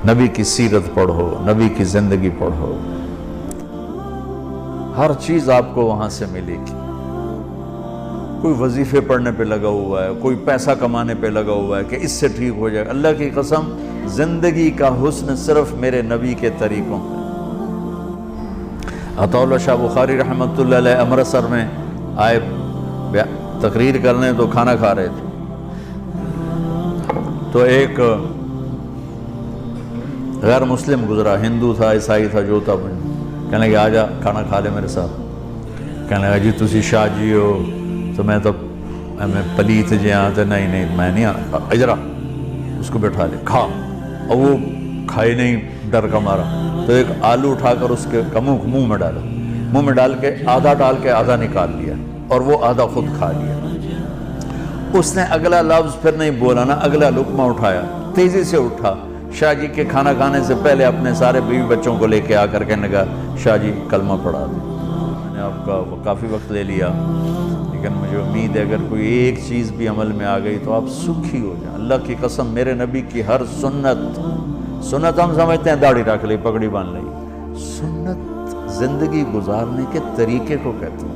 نبی کی سیرت پڑھو، نبی کی زندگی پڑھو، ہر چیز آپ کو وہاں سے ملے گی۔ کوئی وظیفے پڑھنے پہ لگا ہوا ہے، کوئی پیسہ کمانے پہ لگا ہوا ہے کہ اس سے ٹھیک ہو جائے، اللہ کی قسم زندگی کا حسن صرف میرے نبی کے طریقوں میں۔ عطا اللہ شاہ بخاری رحمۃ اللہ علیہ امرتسر میں آئے تقریر کرنے، تو کھانا کھا رہے تھے، تو ایک غیر مسلم گزرا، ہندو تھا، عیسائی تھا، جو تھا، کہنے لگا آجا کھانا کھا لے میرے ساتھ۔ کہنے لگا جی تسی شاہ جی ہو، تو میں پلیت جی ہاں، تو نہیں میں نہیں اجرا، اس کو بٹھا لے کھا، اور وہ کھائے نہیں، ڈر کا مارا، تو ایک آلو اٹھا کر اس کے منہ میں ڈالا، منہ میں ڈال کے آدھا نکال لیا، اور وہ آدھا خود کھا لیا۔ اس نے اگلا لفظ پھر نہیں بولا نا، اگلا لقمہ اٹھایا، تیزی سے اٹھا، شاہ جی کے کھانا کھانے سے پہلے اپنے سارے بیوی بچوں کو لے کے آ کر کہنے لگا شاہ جی کلمہ پڑھا دیں۔ میں نے آپ کا کافی وقت لے لیا، لیکن مجھے امید ہے اگر کوئی ایک چیز بھی عمل میں آ گئی تو آپ سکھی ہو جائیں۔ اللہ کی قسم میرے نبی کی ہر سنت ہم سمجھتے ہیں داڑھی رکھ لی، پگڑی باندھ لی، سنت زندگی گزارنے کے طریقے کو کہتے ہیں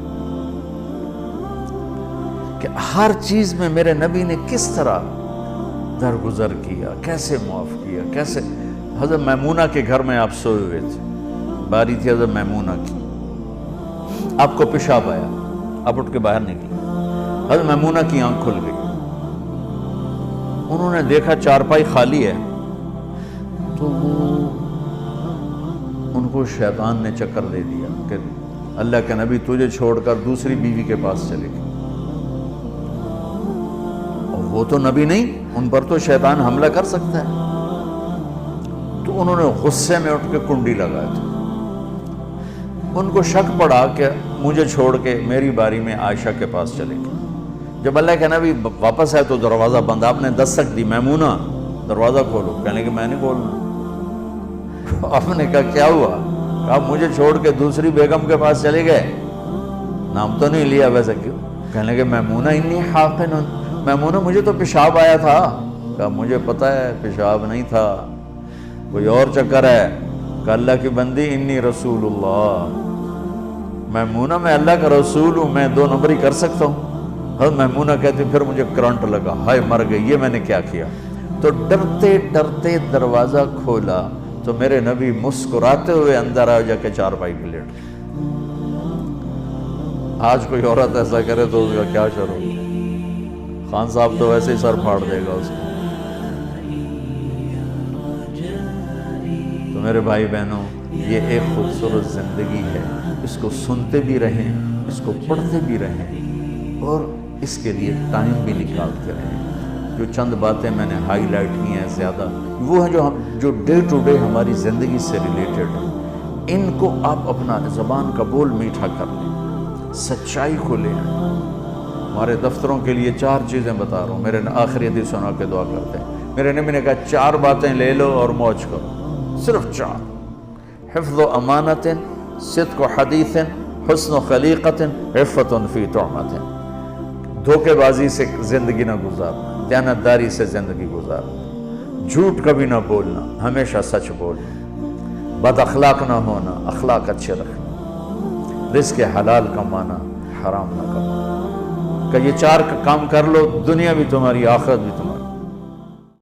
کہ ہر چیز میں میرے نبی نے کس طرح درگزر کیا، کیسے معاف کیا، کیسے۔ حضرت میمونہ کے گھر میں آپ سوئے ہوئے تھے، باری تھی حضرت میمونہ کی، آپ کو پیشاب آیا، آپ اٹھ کے باہر نکلے، حضرت میمونہ کی آنکھ کھل گئی، انہوں نے دیکھا چارپائی خالی ہے، تو ان کو شیطان نے چکر دے دیا کہ اللہ کے نبی تجھے چھوڑ کر دوسری بیوی کے پاس چلے گئے، اور وہ تو نبی نہیں، ان پر تو شیطان حملہ کر سکتا ہے۔ تو انہوں نے غصے میں اٹھ کے کنڈی لگا دی۔ ان کو شک پڑا کہ مجھے چھوڑ کے میری باری میں عائشہ کے پاس چلے گئے۔ جب اللہ کے نبی واپس آئے تو دروازہ بند، آپ نے دستک دی، میمونہ دروازہ کھولو، کہنے کہ میں نہیں کھولنا۔ آپ نے کہا کیا ہوا؟ کہا مجھے چھوڑ کے دوسری بیگم کے پاس چلے گئے، نام تو نہیں لیا، ویسے کیوں؟ کہنے کہ میمونہ انی حاقن، میمونہ مجھے تو پیشاب آیا تھا۔ کہا مجھے پتہ ہے پیشاب نہیں تھا، کوئی اور چکر ہے۔ کہ اللہ کی بندی انی رسول اللہ، میمونہ میں اللہ کا رسول ہوں، میں 2 نمبری کر سکتا ہوں؟ حضرت میمونہ کہتی پھر مجھے کرنٹ لگا، ہائے مر گئی، یہ میں نے کیا کیا؟ تو ڈرتے ڈرتے دروازہ کھولا تو میرے نبی مسکراتے ہوئے اندر آ جا کے چارپائی پہ لیٹ گئے۔ آج کوئی عورت ایسا کرے تو اس کا کیا شروع؟ خان صاحب تو ویسے ہی سر پھاڑ دے گا اس کو۔ تو میرے بھائی بہنوں، یہ ایک خوبصورت زندگی ہے، اس کو سنتے بھی رہیں، اس کو پڑھتے بھی رہیں، اور اس کے لیے ٹائم بھی نکالتے رہیں۔ جو چند باتیں میں نے ہائی لائٹ کی ہیں زیادہ، وہ ہیں جو ڈے ٹو ڈے ہماری زندگی سے ریلیٹڈ ہیں۔ ان کو آپ اپنا زبان کا بول میٹھا کر لیں، سچائی کو لیں۔ ہمارے دفتروں کے لیے 4 چیزیں بتا رہا ہوں، میرے آخری حدیث سنا کے دعا کرتے ہیں۔ میرے نبی نے کہا 4 باتیں لے لو اور موج کرو، صرف 4: حفظ و امانت، صدق و حدیث، حسن و خلیقت، عفت فی طعمت۔ دھوکے بازی سے زندگی نہ گزارنا، دیانتداری سے زندگی گزارنا، جھوٹ کبھی نہ بولنا، ہمیشہ سچ بولنا، بد اخلاق نہ ہونا، اخلاق اچھے رکھنا، رزق حلال کمانا، حرام نہ کمانا۔ کہ یہ 4 کام کر لو، دنیا بھی تمہاری، آخرت بھی تمہاری۔